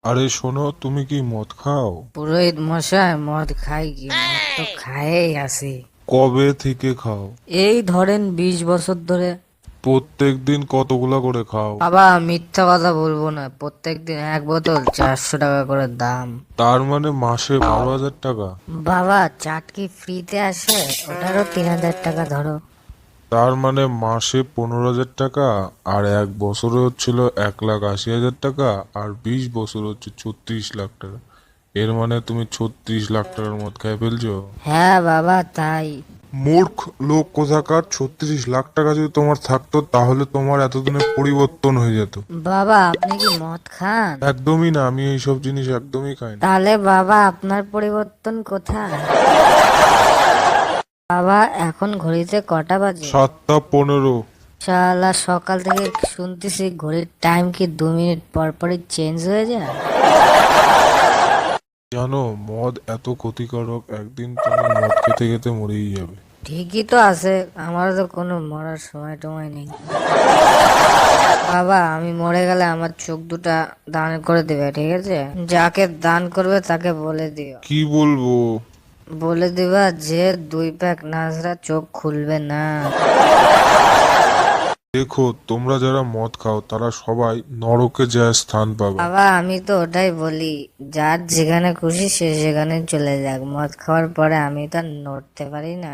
আরে শোনো, তুমি কি মদ খাও? পুরোহিত মশাই, মদ খাই কি? মদ তো খাইয়েই আসি। কবে থেকে খাও? এই ধরেন 20 বছর ধরে। প্রত্যেক দিন কতগুলা করে খাও? বাবা, মিথ্যা কথা বলবো না, প্রত্যেকদিন এক বোতল 400 টাকা করে দাম। তার মানে মাসে 12,000 টাকা? বাবা, চাট কি ফ্রিতে আসে? ওটারও 3000 টাকা ধরো। তার মানে মাসে 15,000 টাকা। আর এক বছরে হচ্ছিল 1,80,000 টাকা। আর 20 বছর হচ্ছে 36 লাখ টাকা। এর মানে তুমি 36 লাখ টাকার মদ খেয়ে ফেলছো। হ্যাঁ বাবা, তাই। মূর্খ লোক কোথাকার! 36 লাখ টাকা যদি তোমার থাকতো তাহলে তোমার এতদিনে পরিবর্তন হয়ে যেত। বাবা, আপনি কি মদ খান? একদমই না, আমি এইসব জিনিস একদমই খাই না। তাহলে বাবা, আপনার পরিবর্তন কোথায়? বাবা, এখন ঘড়িতে কটা বাজে? 7টা 15। শালা, সকাল থেকে শুনতেছি ঘড়ির টাইম কি 2 মিনিট পর পরই চেঞ্জ হয়ে যায়। জানো, মদ এত ক্ষতিকারক, একদিন তুমি মদ খেতে খেতে মরেই যাবে। ঠিকই তো আছে, আমার তো কোনো মরার সময় টময় নেই। বাবা, আমি মরে গেলে আমার চোখ দুটা দান করে দিবে, ঠিক আছে? যাকে দান করবে তাকে বলে দিও। কি বলবো? বলে দিবা যে 2 প্যাক নাজরা চোখ খুলবে না। দেখো, তোমরা যারা মদ খাও তারা সবাই নরকে যায় স্থান পাবে। বাবা, আমি তো ওটাই বলি, যার যেখানে খুশি সে সেখানে চলে যাক, মদ খাওয়ার পরে আমি তো আর নড়তে পারি না।